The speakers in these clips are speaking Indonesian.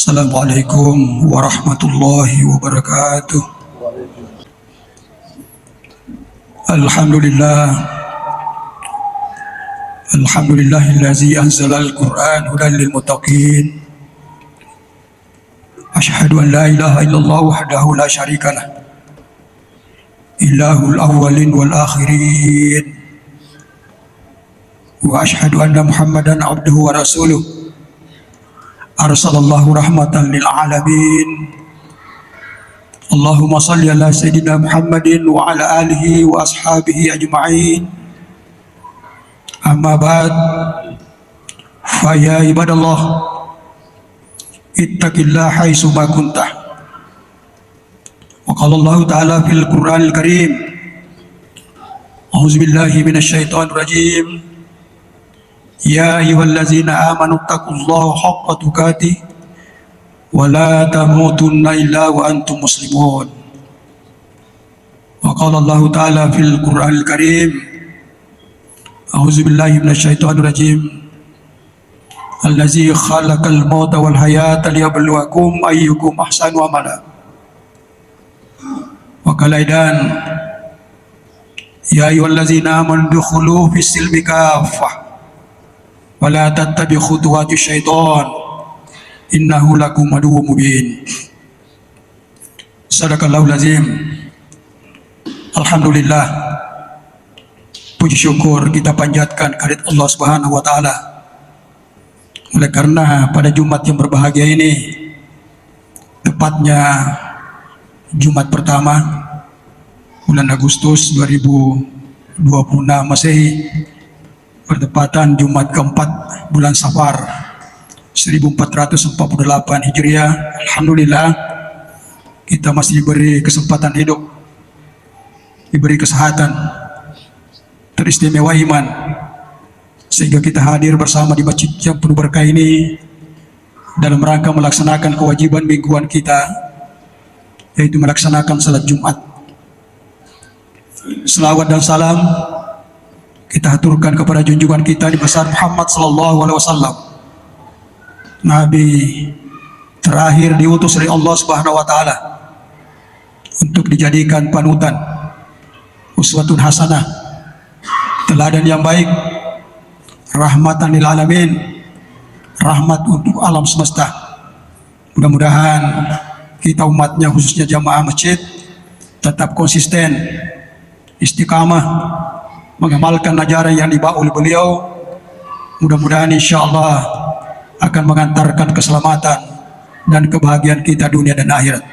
Assalamualaikum warahmatullahi wabarakatuh. Alhamdulillah. Alhamdulillahillazi anzala al-Qur'an hudan lil muttaqin. Asyhadu an la ilaha illallah wahdahu la syarikalah. Ilahul awwalin wal akhirin. Wa asyhadu anna Muhammadan abduhu wa rasuluh. Arsalallahu rahmatan lil alamin. Allahumma salli ala sayyidina Muhammadin wa ala alihi wa ashabihi ajma'in. Amma ba'd. Fa ya ibadallah, ittaqillaha haitsu ma kunta. Wa qala Allah ta'ala fil Qur'anil Karim. A'udzu billahi minasy syaithanir rajim. Ya ayyuhallazina amanu taqullaha haqqa tuqatih wa la tamutunna illa wa antum muslimun. Wa qala Allah ta'ala fil Qur'anil Karim. A'udzu billahi minasy syaithanir rajim. Allazi khalaqal mauta wal hayata liyabluwakum ayyukum ahsanu amala. Wa qala aidan ya ayyuhallazina amanu dukhulu fis silmi kaffah wala tattabi khutuwati syaitan innahu lakum aduwwum mubin. Sadaqallahul azim. Alhamdulillah, puji syukur kita panjatkan kehadirat Allah Subhanahu wa taala. Oleh karena pada Jumat yang berbahagia ini, tepatnya Jumat pertama bulan Agustus 2026 Masehi, bertepatan Jumat keempat bulan Safar 1448 Hijriah. Alhamdulillah, kita masih diberi kesempatan hidup, diberi kesehatan, teristimewa iman, sehingga kita hadir bersama di masjid yang penuh berkah ini dalam rangka melaksanakan kewajiban mingguan kita, yaitu melaksanakan salat Jumat. Selawat dan salam kita haturkan kepada junjungan kita di besar Muhammad sallallahu alaihi wasallam, Nabi terakhir diutus oleh Allah Subhanahu wa taala untuk dijadikan panutan, uswatun hasanah, teladan yang baik, rahmatan lil alamin, rahmat untuk alam semesta. Mudah-mudahan kita umatnya, khususnya jamaah masjid, tetap konsisten, istiqamah mengamalkan ajaran yang dibawa oleh beliau. Mudah-mudahan insyaAllah akan mengantarkan keselamatan dan kebahagiaan kita dunia dan akhirat.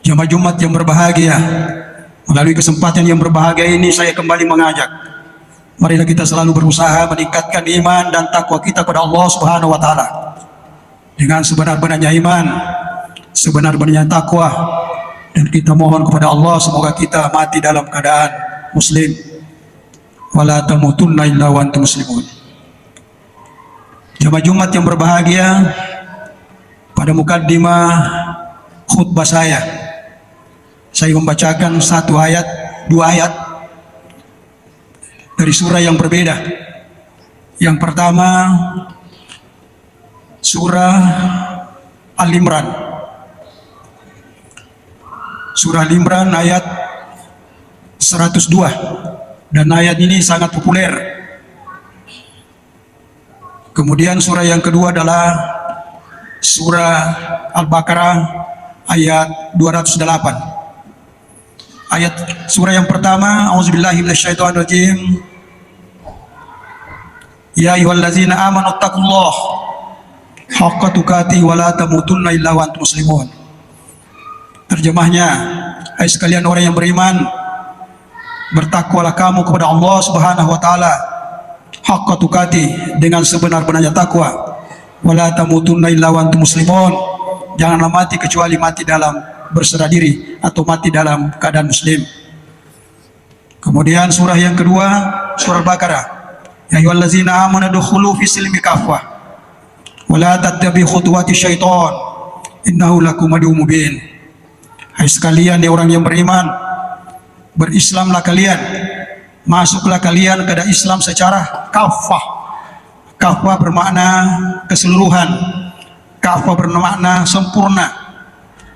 Jamaah Jumat yang berbahagia, melalui kesempatan yang berbahagia ini saya kembali mengajak, marilah kita selalu berusaha meningkatkan iman dan takwa kita kepada Allah Subhanahu wa taala dengan sebenar-benarnya iman, sebenar-benarnya takwa, dan kita mohon kepada Allah semoga kita mati dalam keadaan muslim. Wala tamutunna illa wa antum muslimun. Jamaah Jumat yang berbahagia, pada mukaddimah khutbah saya membacakan dua ayat dari surah yang berbeda. Yang pertama, surah Al-Imran. Surah Al-Imran ayat 102, dan ayat ini sangat populer. Kemudian surah yang kedua adalah surah Al-Baqarah ayat 208. Ayat surah yang pertama, auzubillahi minasyaitonir rajim. Ya ayyuhallazina amanu taqullaha haqqa tuqatih wa la tamutunna illa wa antum muslimun. Terjemahnya, hai sekalian orang yang beriman, bertakwalah kamu kepada Allah Subhanahu wa taala haqqa tuqatih, dengan sebenar-benarnya takwa. Wala tamutunna illa wa antum muslimun, janganlah mati kecuali mati dalam berserah diri atau mati dalam keadaan muslim. Kemudian surah yang kedua, surah Al-Baqarah. Ya ayyuhallazina amanu dukhulu fis silmi kaffah wa la tattabi'u khutuwati syaitan innahu lakum aduwwum mubin. Hai sekalian orang yang beriman, berislamlah kalian, masuklah kalian ke dalam Islam secara kafah. Kafah bermakna keseluruhan, Kafah bermakna sempurna,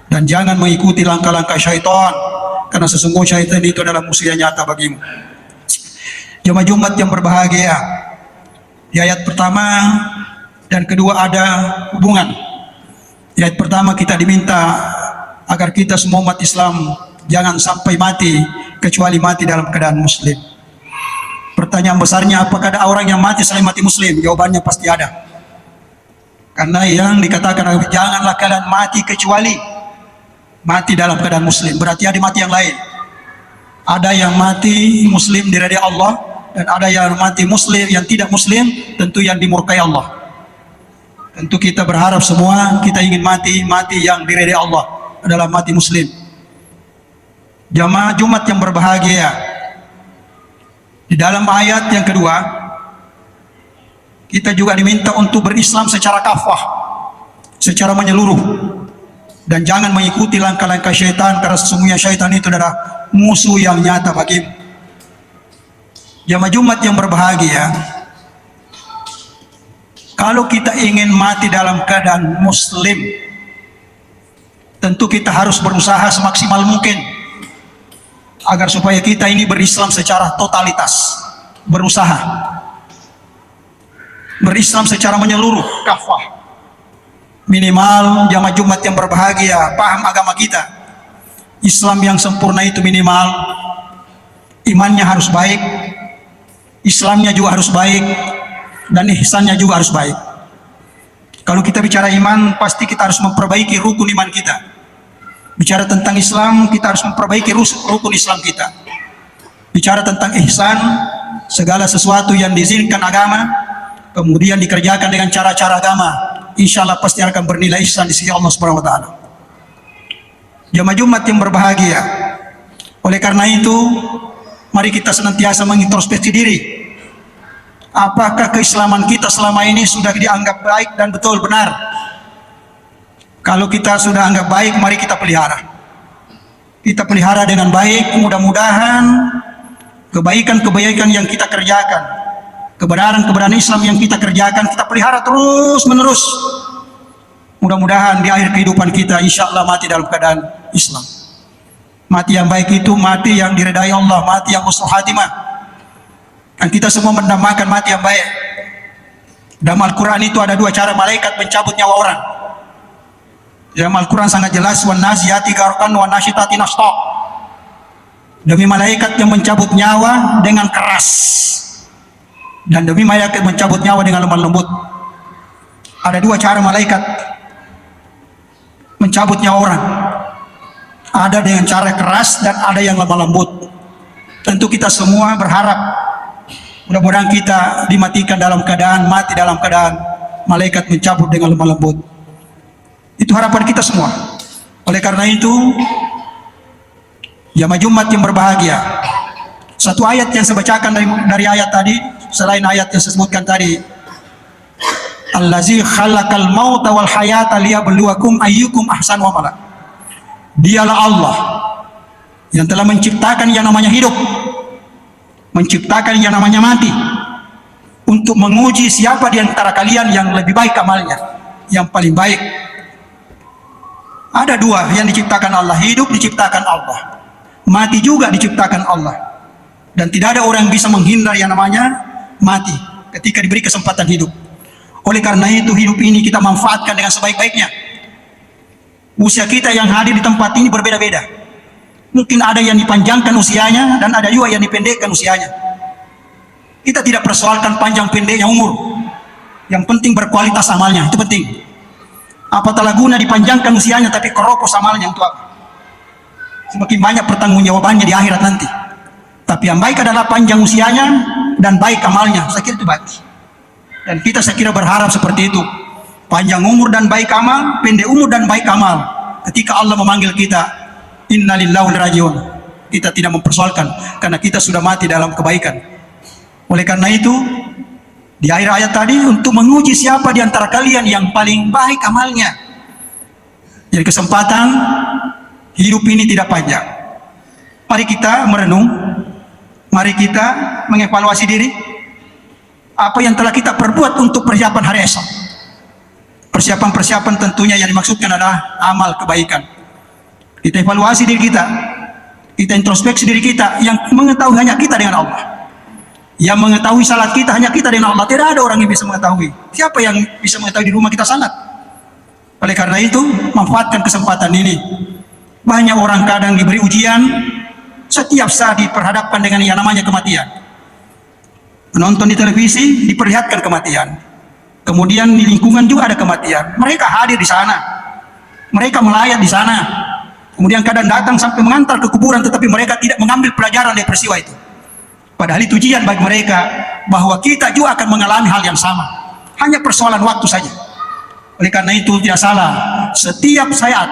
dan jangan mengikuti langkah-langkah syaitan, karena sesungguhnya syaitan itu adalah musuh yang nyata bagimu. Jemaah Jumat yang berbahagia, di ayat pertama dan kedua ada hubungan. Di ayat pertama kita diminta agar kita semua umat Islam jangan sampai mati kecuali mati dalam keadaan muslim. Pertanyaan besarnya, apakah ada orang yang mati selain mati muslim? Jawabannya pasti ada. Karena yang dikatakan janganlah kalian mati kecuali mati dalam keadaan muslim, berarti ada mati yang lain. Ada yang mati muslim diridai Allah, dan ada yang mati muslim yang tidak muslim, tentu yang dimurkai Allah. Tentu kita berharap semua kita ingin mati yang diridai Allah, adalah mati muslim. Jamaah Jumat yang berbahagia, di dalam ayat yang kedua kita juga diminta untuk berislam secara kafah, secara menyeluruh, dan jangan mengikuti langkah-langkah syaitan, karena sesungguhnya syaitan itu adalah musuh yang nyata bagimu. Jamaah Jumat yang berbahagia, kalau kita ingin mati dalam keadaan muslim, tentu kita harus berusaha semaksimal mungkin agar supaya kita ini berislam secara totalitas, berusaha berislam secara menyeluruh, kafah. Minimal jamaah Jumat yang berbahagia paham agama kita. Islam yang sempurna itu minimal imannya harus baik, Islamnya juga harus baik, dan ihsannya juga harus baik. Kalau kita bicara iman, pasti kita harus memperbaiki rukun iman kita. Bicara tentang Islam, kita harus memperbaiki rukun Islam kita. Bicara tentang ihsan, segala sesuatu yang diizinkan agama kemudian dikerjakan dengan cara-cara agama, insya Allah pasti akan bernilai ihsan di sisi Allah Subhanahu wa taala. Jamaah Jumat yang berbahagia, oleh karena itu mari kita senantiasa mengintrospeksi diri. Apakah keislaman kita selama ini sudah dianggap baik dan betul benar? Kalau kita sudah anggap baik, mari kita pelihara. Kita pelihara dengan baik, mudah-mudahan kebaikan-kebaikan yang kita kerjakan, kebenaran-kebenaran Islam yang kita kerjakan, kita pelihara terus menerus. Mudah-mudahan di akhir kehidupan kita insya Allah mati dalam keadaan Islam. Mati yang baik itu mati yang diridai Allah, mati yang husnul khatimah. Dan kita semua mendambakan mati yang baik. Dalam Al-Quran itu ada dua cara malaikat mencabut nyawa orang. Dalam Al-Quran sangat jelas, wan naziyati gharqan wan nasyitati nashta. Demi malaikat yang mencabut nyawa dengan keras, dan demi malaikat mencabut nyawa dengan lemah lembut. Ada dua cara malaikat mencabut nyawa orang. Ada dengan cara keras dan ada yang lemah lembut. Tentu kita semua berharap mudah-mudahan kita dimatikan dalam keadaan mati dalam keadaan malaikat mencabut dengan lemah lembut. Itu harapan kita semua. Oleh karena itu, jamaah Jumat yang berbahagia, satu ayat yang saya bacakan dari ayat tadi, selain ayat yang saya sebutkan tadi, Allazi khalaqal mauta wal hayata liyabluwakum ayyukum ahsanu amala. Dialah Allah yang telah menciptakan yang namanya hidup, menciptakan yang namanya mati, untuk menguji siapa di antara kalian yang lebih baik amalnya, yang paling baik. Ada dua yang diciptakan Allah, hidup diciptakan Allah, mati juga diciptakan Allah. Dan tidak ada orang yang bisa menghindar yang namanya mati ketika diberi kesempatan hidup. Oleh karena itu hidup ini kita manfaatkan dengan sebaik-baiknya. Usia kita yang hadir di tempat ini berbeda-beda. Mungkin ada yang dipanjangkan usianya dan ada juga yang dipendekkan usianya. Kita tidak persoalkan panjang pendeknya umur. Yang penting berkualitas amalnya, itu penting. Apatah guna dipanjangkan usianya tapi keropos amalnya, untuk apa? Semakin banyak pertanggungjawabannya di akhirat nanti. Tapi yang baik adalah panjang usianya dan baik amalnya. Saya kira itu baik. Dan kita saya kira berharap seperti itu. Panjang umur dan baik amal, pendek umur dan baik amal. Ketika Allah memanggil kita, inna lillahi wa inna ilaihi raji'un, kita tidak mempersoalkan karena kita sudah mati dalam kebaikan. Oleh karena itu, di akhir ayat tadi untuk menguji siapa di antara kalian yang paling baik amalnya. Jadi kesempatan hidup ini tidak panjang. Mari kita merenung, mari kita mengevaluasi diri. Apa yang telah kita perbuat untuk persiapan hari esok. persiapan-persiapan tentunya yang dimaksudkan adalah amal kebaikan. Kita evaluasi diri kita, kita introspeksi diri kita. Yang mengetahui hanya kita dengan Allah. Yang mengetahui salat kita hanya kita dengan Allah. Tidak ada orang yang bisa mengetahui. Siapa yang bisa mengetahui di rumah kita salat? Oleh karena itu, manfaatkan kesempatan ini. Banyak orang kadang diberi ujian, setiap saat diperhadapkan dengan yang namanya kematian. Menonton di televisi, diperlihatkan kematian. Kemudian di lingkungan juga ada kematian. Mereka hadir di sana. Mereka melayat di sana. Kemudian kadang datang sampai mengantar ke kuburan, tetapi mereka tidak mengambil pelajaran dari peristiwa itu. Padahal itu ujian bagi mereka, bahwa kita juga akan mengalami hal yang sama. Hanya persoalan waktu saja. Oleh karena itu tidak salah, setiap saat,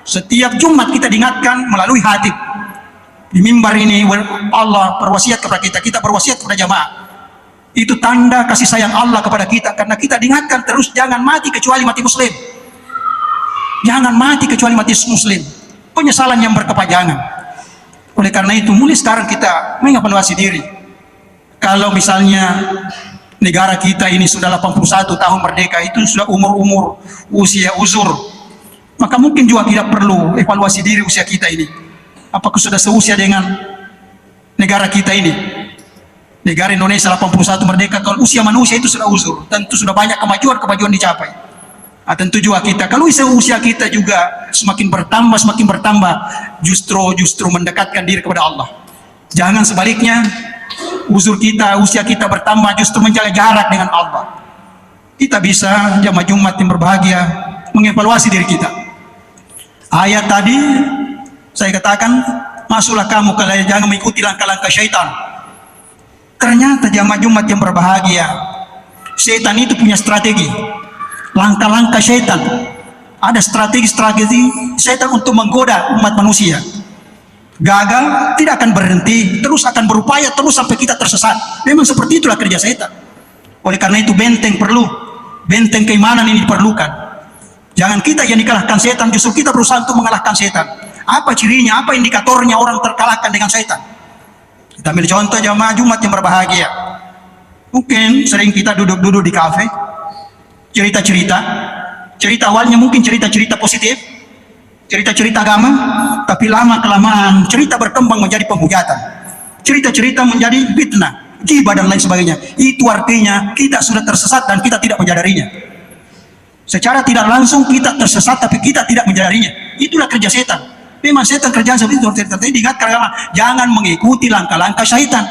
setiap Jumat kita diingatkan melalui hati. Di mimbar ini Allah berwasiat kepada kita, kita berwasiat kepada jamaah. Itu tanda kasih sayang Allah kepada kita, karena kita diingatkan terus jangan mati kecuali mati muslim. Jangan mati kecuali mati muslim. Penyesalan yang berkepanjangan. Oleh karena itu mulai sekarang kita mengevaluasi diri. Kalau misalnya negara kita ini sudah 81 tahun merdeka, itu sudah umur-umur usia uzur, maka mungkin juga tidak perlu evaluasi diri usia kita ini. Apakah sudah seusia dengan negara kita ini? Negara Indonesia 81 merdeka, kalau usia manusia itu sudah uzur, tentu sudah banyak kemajuan dicapai. Tentu juga kita, kalau usia kita juga semakin bertambah, justru mendekatkan diri kepada Allah. Jangan sebaliknya, usia kita bertambah, justru menjaga jarak dengan Allah. Kita bisa jamaah Jumat yang berbahagia mengevaluasi diri kita. Ayat tadi saya katakan, masuklah kamu kalau jangan mengikuti langkah-langkah syaitan. Ternyata jamaah Jumat yang berbahagia, syaitan itu punya strategi. Langkah-langkah syaitan, ada strategi syaitan untuk menggoda umat manusia. Gagal, tidak akan berhenti, terus akan berupaya terus sampai kita tersesat. Memang seperti itulah kerja syaitan. Oleh karena itu benteng keimanan ini diperlukan. Jangan kita yang dikalahkan syaitan, justru kita berusaha untuk mengalahkan syaitan. Apa cirinya, apa indikatornya orang terkalahkan dengan syaitan? Kita ambil contoh jamaah Jumat yang berbahagia. Mungkin sering kita duduk-duduk di kafe, cerita awalnya mungkin cerita-cerita positif, cerita-cerita agama, tapi lama-kelamaan cerita berkembang menjadi penghujatan. Cerita-cerita menjadi fitnah, ghibah dan lain sebagainya. Itu artinya kita sudah tersesat dan kita tidak menyadarinya. Secara tidak langsung kita tersesat tapi kita tidak menyadarinya. Itulah kerja setan. Memang setan kerjaan seperti itu. Tadi diingatkan jangan mengikuti langkah-langkah syaitan.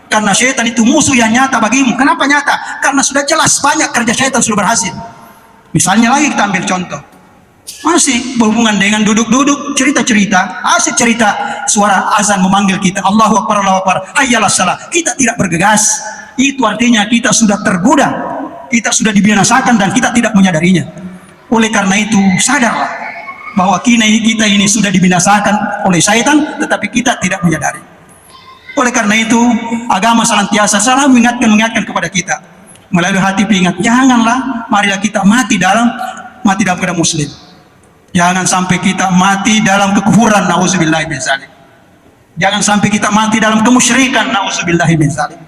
Karena syaitan itu musuh yang nyata bagimu. Kenapa nyata? Karena sudah jelas banyak kerja syaitan sudah berhasil. Misalnya lagi kita ambil contoh. Masih berhubungan dengan duduk-duduk, cerita-cerita, asik cerita, suara azan memanggil kita, Allahu Akbar, Allahu Akbar, hayyalah salah. Kita tidak bergegas. Itu artinya kita sudah tergoda, kita sudah dibinasakan dan kita tidak menyadarinya. Oleh karena itu, sadarlah bahwa kita ini sudah dibinasakan oleh syaitan, tetapi kita tidak menyadari. Oleh karena itu, agama senantiasa selalu mengingatkan kepada kita melalui hati peringat, janganlah, marilah kita mati dalam keadaan muslim. Jangan sampai kita mati dalam kekufuran, nauzubillahi min dzalik. Jangan sampai kita mati dalam kemusyrikan, nauzubillahi min dzalik.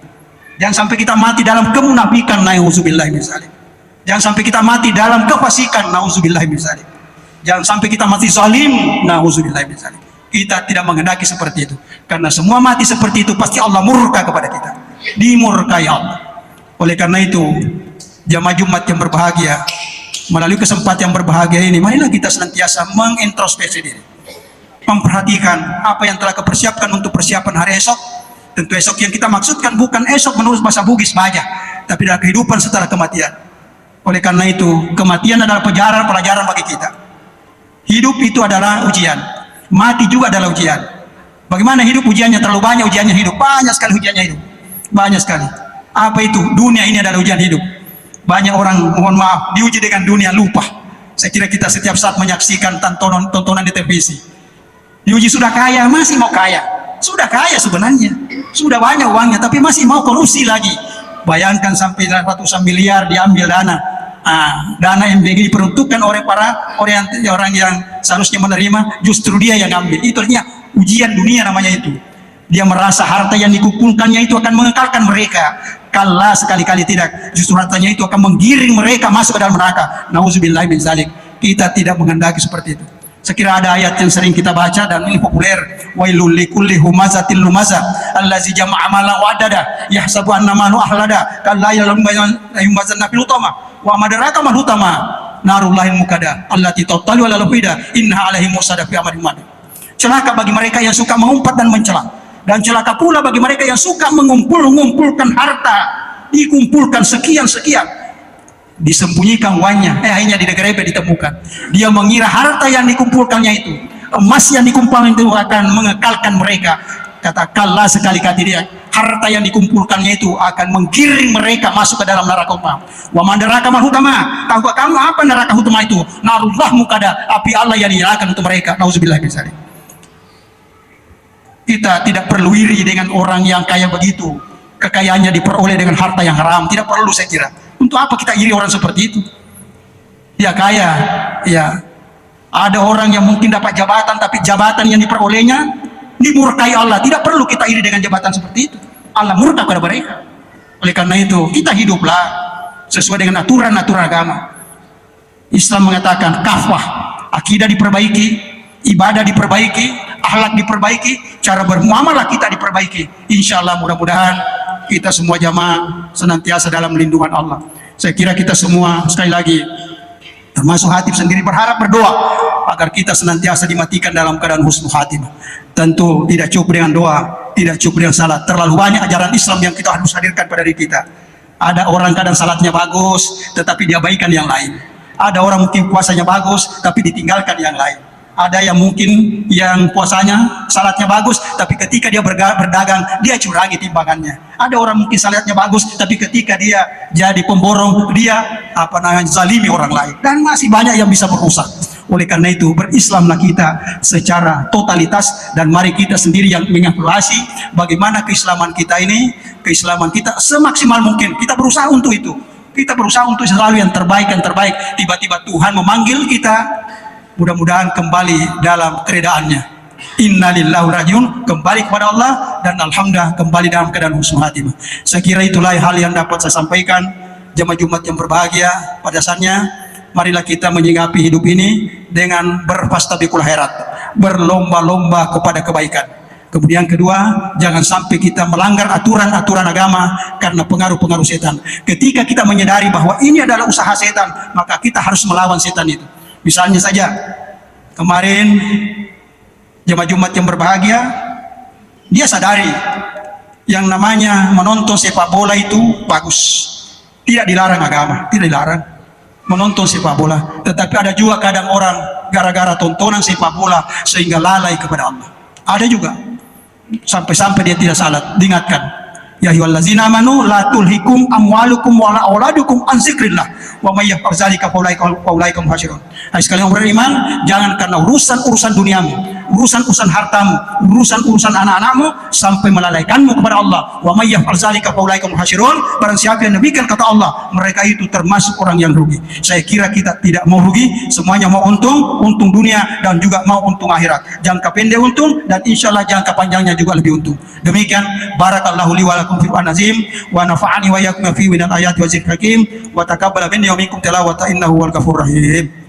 Jangan sampai kita mati dalam kemunafikan, nauzubillahi min dzalik. Jangan sampai kita mati dalam kefasikan, nauzubillahi min dzalik. Jangan sampai kita mati zalim, nauzubillahi min dzalik. Kita tidak menghendaki seperti itu. Karena semua mati seperti itu pasti Allah murka kepada kita. Dimurkai Allah. Oleh karena itu, jamaah Jumat yang berbahagia, melalui kesempatan yang berbahagia ini, marilah kita senantiasa mengintrospeksi diri, memperhatikan apa yang telah kepersiapkan untuk persiapan hari esok. Tentu esok yang kita maksudkan bukan esok menurut bahasa Bugis saja, tapi dalam kehidupan setelah kematian. Oleh karena itu, kematian adalah pelajaran bagi kita. Hidup itu adalah ujian, mati juga adalah ujian. Bagaimana hidup ujiannya? Terlalu banyak ujiannya hidup, banyak sekali ujiannya hidup, banyak sekali. Apa itu? Dunia ini adalah ujian hidup. Banyak orang, mohon maaf, diuji dengan dunia, lupa. Saya kira kita setiap saat menyaksikan tontonan di televisi. Diuji sudah kaya, masih mau kaya. Sudah kaya sebenarnya, sudah banyak uangnya, tapi masih mau korupsi lagi. Bayangkan sampai ratusan miliar diambil dana. Dana MBG diperuntukkan oleh orang yang seharusnya menerima, justru dia yang ambil. Itu artinya ujian dunia namanya itu. Dia merasa harta yang dikumpulkannya itu akan mengekalkan mereka. Kalla, sekali-kali tidak. Justru hartanya itu akan menggiring mereka masuk ke dalam neraka. Nauzubillahi min zalik. Kita tidak menghendaki seperti itu. Sekira ada ayat yang sering kita baca dan ini populer, wailul likulli humazatil lumazah allazi jama'a malan wa adada yahsabu anna malahu ahlada kalla yumbazanna fil utama wa madaraka mal utama narullahil mukada allati tattali ala lafida innaha alaihim musada fi amadin mad. Celaka bagi mereka yang suka mengumpat dan mencela, dan celaka pula bagi mereka yang suka mengumpulkan harta, dikumpulkan sekian disembunyikan uangnya, akhirnya di negara ditemukan. Dia mengira harta yang dikumpulkannya itu, emas yang dikumpulkan itu akan mengekalkan mereka. Katakanlah sekali-kali dia, harta yang dikumpulkannya itu akan menggiring mereka masuk ke dalam neraka utama. Wa mandaraka mahutama, tahu kamu apa neraka utama itu? Narullah mukada, api Allah yang dinyalakan untuk mereka. Nauzubillah min dzalik. Kita tidak perlu iri dengan orang yang kaya begitu, kekayaannya diperoleh dengan harta yang haram. Tidak perlu, saya kira. Untuk apa kita iri orang seperti itu? Dia kaya, ya. Ada orang yang mungkin dapat jabatan, tapi jabatan yang diperolehnya dimurkai Allah. Tidak perlu kita iri dengan jabatan seperti itu. Allah murka kepada mereka. Oleh karena itu, kita hiduplah sesuai dengan aturan-aturan agama. Islam mengatakan kafah, akidah diperbaiki, ibadah diperbaiki, akhlak diperbaiki, cara bermuamalah kita diperbaiki. Insya Allah mudah-mudahan kita semua jamaah senantiasa dalam lindungan Allah. Saya kira kita semua sekali lagi, termasuk Hatib sendiri, berharap berdoa agar kita senantiasa dimatikan dalam keadaan husnul khatimah. Tentu tidak cukup dengan doa, tidak cukup dengan salat. Terlalu banyak ajaran Islam yang kita harus hadirkan pada diri kita. Ada orang kadang salatnya bagus, tetapi diabaikan yang lain. Ada orang mungkin puasanya bagus, tapi ditinggalkan yang lain. Ada yang mungkin yang puasanya, salatnya bagus, tapi ketika dia berdagang, dia curangi timbangannya. Ada orang mungkin salatnya bagus, tapi ketika dia jadi pemborong, dia zalimi orang lain. Dan masih banyak yang bisa berusak. Oleh karena itu, berislamlah kita secara totalitas, dan mari kita sendiri yang mengevaluasi bagaimana keislaman kita ini, keislaman kita semaksimal mungkin. Kita berusaha untuk itu. Kita berusaha untuk selalu yang terbaik. Tiba-tiba Tuhan memanggil kita, mudah-mudahan kembali dalam keredaannya. Innalillahi rajiun, kembali kepada Allah, dan alhamdulillah kembali dalam keadaan husnul khatimah. Saya kira itulah hal yang dapat saya sampaikan. Jemaah Jumat yang berbahagia, pada saatnya marilah kita menyikapi hidup ini dengan berfastabiqul khairat, berlomba-lomba kepada kebaikan. Kemudian kedua, jangan sampai kita melanggar aturan-aturan agama karena pengaruh-pengaruh setan. Ketika kita menyadari bahwa ini adalah usaha setan, maka kita harus melawan setan itu. Misalnya saja, kemarin jemaah Jumat yang berbahagia, dia sadari yang namanya menonton sepak bola itu bagus. Tidak dilarang agama, tidak dilarang menonton sepak bola. Tetapi ada juga kadang orang gara-gara tontonan sepak bola sehingga lalai kepada Allah. Ada juga, sampai-sampai dia tidak salat. Diingatkan, ya ayyuhallazina amanu la tulhikum amwalukum wala auladukum an zikrillah wa may yaf'al dzalika faulaika hum khasirun. Hai sekalian orang beriman, jangan karena urusan duniamu, urusan hartamu, urusan anak-anakmu sampai melalaikanmu kepada Allah. Wa may yaf'al dzalika faulaika hum khasirun. Barang siapa yang demikian, kata Allah, mereka itu termasuk orang yang rugi. Saya kira kita tidak mau rugi, semuanya mau untung dunia dan juga mau untung akhirat. Jangka pendek untung, dan insyaallah jangka panjangnya juga lebih untung. Demikian, barakallahu li wa lakum fil Qur'an azim, wa nafa'ani wa iyyakum fi min al ayati wa zikril hakim, wa taqabbala minni wa minkum tilawata innahu wal ghafurur rahim.